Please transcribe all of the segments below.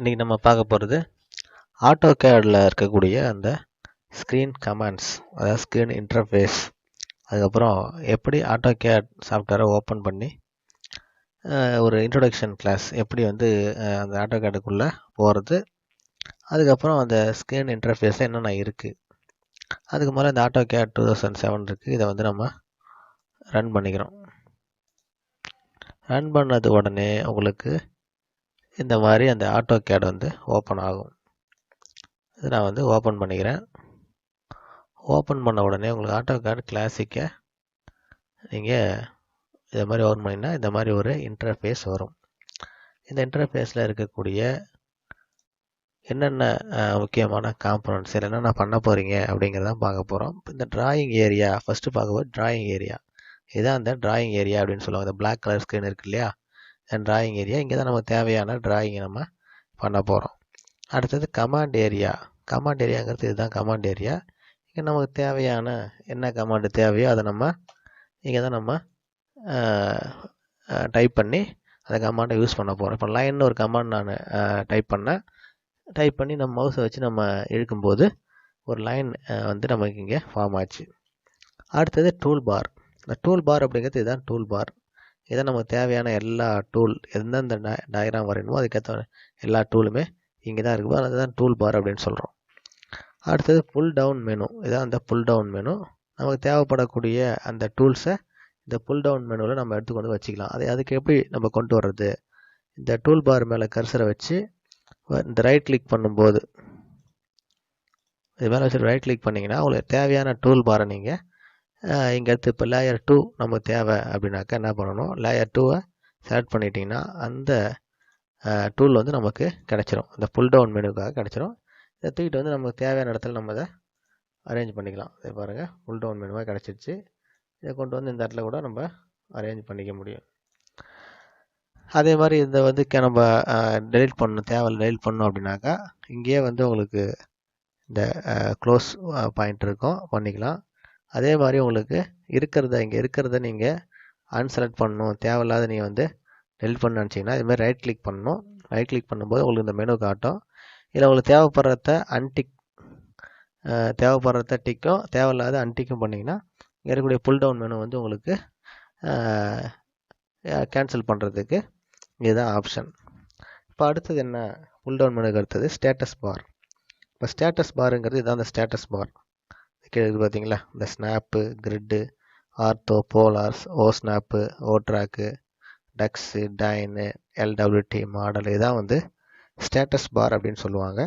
இன்றைக்கி நம்ம பார்க்க போகிறது ஆட்டோகேடில் இருக்கக்கூடிய அந்த ஸ்க்ரீன் கமாண்ட்ஸ், அதாவது ஸ்க்ரீன் இன்டர்ஃபேஸ். அதுக்கப்புறம் எப்படி ஆட்டோகேட் சாஃப்ட்வேரை ஓப்பன் பண்ணி ஒரு இன்ட்ரொடக்ஷன் கிளாஸ் எப்படி அந்த ஆட்டோகேடுக்குள்ளே போகிறது, அதுக்கப்புறம் அந்த ஸ்க்ரீன் இன்டர்ஃபேஸில் என்னென்ன இருக்குது. அதுக்கு மேலே இந்த ஆட்டோகேட் 2007 இருக்குது. இதை நம்ம ரன் பண்ணிக்கிறோம். ரன் பண்ணது உடனே உங்களுக்கு இந்த மாதிரி அந்த ஆட்டோகேட் ஓப்பன் ஆகும். இது நான் ஓப்பன் பண்ணிக்கிறேன். ஓப்பன் பண்ண உடனே உங்களுக்கு ஆட்டோகேட் கிளாசிக்கை நீங்கள் இதை மாதிரி ஓப்பன் பண்ணிங்கன்னா இந்த மாதிரி ஒரு இன்டர்ஃபேஸ் வரும். இந்த இன்டர்ஃபேஸில் இருக்கக்கூடிய என்னென்ன முக்கியமான காம்பனன்ட்ஸ் என்னென்ன பண்ண போகிறீங்க அப்படிங்கிறதான் பார்க்க போகிறோம். இந்த டிராயிங் ஏரியா ஃபஸ்ட்டு பார்க்க போது டிராயிங் ஏரியா. இதுதான் அந்த டிராயிங் ஏரியா அப்படின்னு சொல்லுவாங்க. இந்த பிளாக் கலர் ஸ்க்ரீன் இருக்கு இல்லையா, டிராயிங் ஏரியா. இங்கே தான் நமக்கு தேவையான டிராயிங்கை நம்ம பண்ண போகிறோம். அடுத்தது கமாண்ட் ஏரியா. கமாண்ட் ஏரியாங்கிறது இதுதான் கமாண்ட் ஏரியா. இங்கே நமக்கு தேவையான என்ன கமாண்டு தேவையோ அதை இங்கே தான் நம்ம டைப் பண்ணி அந்த கமாண்டை யூஸ் பண்ண போகிறோம். இப்போ லைன்னு ஒரு கமாண்ட் நான் டைப் பண்ணி நம்ம மவுஸை வச்சு நம்ம இழுக்கும்போது ஒரு லைன் நமக்கு இங்கே ஃபார்ம் ஆச்சு. அடுத்தது டூல் பார். இந்த டூல் பார் அப்படிங்கிறது இதுதான் டூல் பார். இதை நமக்கு தேவையான எல்லா டூல் எந்தெந்த டயக்ராம் வரையணுமோ அதுக்கேற்ற எல்லா டூலுமே இங்கே தான் இருக்குது. அதுதான் டூல் பார் அப்படின்னு சொல்கிறோம். அடுத்தது புல் டவுன் மெனு. இதான் அந்த புல் டவுன் மெனு. நமக்கு தேவைப்படக்கூடிய அந்த டூல்ஸை இந்த புல் டவுன் மெனுவில் நம்ம எடுத்துக்கொண்டு வச்சுக்கலாம். அதுக்கு எப்படி நம்ம கொண்டு வர்றது, இந்த டூல் பார் மேலே கர்சரை வச்சு இந்த ரைட் கிளிக் பண்ணும்போது இது மேலே வச்சு ரைட் கிளிக் பண்ணிங்கன்னா உங்களுக்கு தேவையான டூல் பாரை நீங்கள் இங்கே எடுத்து இப்போ லேயர் 2 நமக்கு தேவை அப்படின்னாக்கா என்ன பண்ணணும், லேயர் 2வை செலக்ட் பண்ணிட்டீங்கன்னா அந்த டூல் நமக்கு கிடச்சிரும். இந்த புல் டவுன் மெனுக்காக கிடச்சிரும். இதை தூக்கிட்டு நமக்கு தேவையான இடத்துல நம்ம அதை அரேஞ்ச் பண்ணிக்கலாம். இதை பாருங்கள், புல் டவுன் மெனுவாக கிடச்சிருச்சு. இதை கொண்டு இந்த இடத்துல கூட நம்ம அரேஞ்ச் பண்ணிக்க முடியும். அதே மாதிரி இதை நம்ம டெலிட் பண்ணணும், தேவையில்லை டெலிட் பண்ணணும் அப்படின்னாக்கா இங்கேயே உங்களுக்கு இந்த க்ளோஸ் பாயிண்ட் இருக்கும், பண்ணிக்கலாம். அதே மாதிரி உங்களுக்கு இங்கே இருக்கிறத நீங்கள் அன்செலக்ட் பண்ணணும், தேவையில்லாத நீங்கள் டெலிட் பண்ண நினச்சிங்கன்னா இதுமாதிரி ரைட் கிளிக் பண்ணணும். ரைட் கிளிக் பண்ணும்போது உங்களுக்கு இந்த மெனு காட்டும். இதில் உங்களுக்கு தேவைப்படுறத அன்டிக், தேவைப்படுறத டிக்கும், தேவையில்லாத அன்டிக்கும் பண்ணிங்கன்னா இங்கே இருக்கக்கூடிய புல் டவுன் மெனு உங்களுக்கு கேன்சல் பண்ணுறதுக்கு இதுதான் ஆப்ஷன். இப்போ அடுத்தது என்ன, புல் டவுன் மெனுக்கு அடுத்தது ஸ்டேட்டஸ் பார். இப்போ ஸ்டேட்டஸ் பாருங்கிறது இதுதான் அந்த ஸ்டேட்டஸ் பார். கீழே பார்த்தீங்களா, இந்த ஸ்னாப்பு, கிரிட்டு, ஆர்த்தோ, போலார்ஸ், ஓ ஸ்னாப்பு, ஓ ட்ராக்கு, டக்ஸு, டைனு, எல்டபிள்யூடி மாடல், இதான் ஸ்டேட்டஸ் பார் அப்படின்னு சொல்லுவாங்க.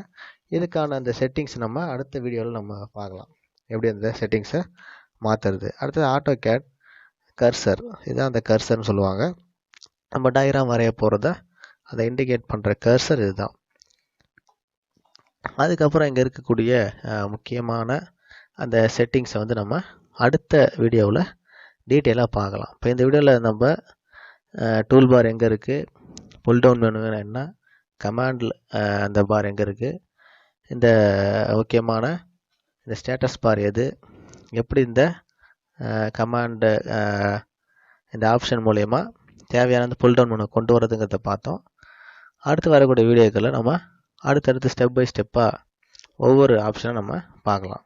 இதுக்கான அந்த செட்டிங்ஸ் நம்ம அடுத்த வீடியோவில் நம்ம பார்க்கலாம், எப்படி அந்த செட்டிங்ஸை மாற்றுறது. அடுத்தது ஆட்டோகேட் கர்சர். இதுதான் அந்த கர்சர்னு சொல்லுவாங்க. நம்ம டயக்ராம் வரைய போகிறத அதை இண்டிகேட் பண்ணுற கர்சர் இதுதான். அதுக்கப்புறம் இங்கே இருக்கக்கூடிய முக்கியமான அந்த செட்டிங்ஸை நம்ம அடுத்த வீடியோவில் டீட்டெயிலாக பார்க்கலாம். இப்போ இந்த வீடியோவில் நம்ம டூல் பார் எங்கே இருக்குது, புல் டவுன் மெனு என்ன, கமாண்டில் அந்த பார் எங்கே இருக்குது, இந்த முக்கியமான இந்த ஸ்டேட்டஸ் பார் எது, எப்படி இந்த கமாண்டு இந்த ஆப்ஷன் மூலயமா தேவையான அந்த புல் டவுன் மெனு கொண்டு வரதுங்கிறத பார்த்தோம். அடுத்து வரக்கூடிய வீடியோக்களில் நம்ம அடுத்தடுத்து ஸ்டெப் பை ஸ்டெப்பாக ஒவ்வொரு ஆப்ஷனை நம்ம பார்க்கலாம்.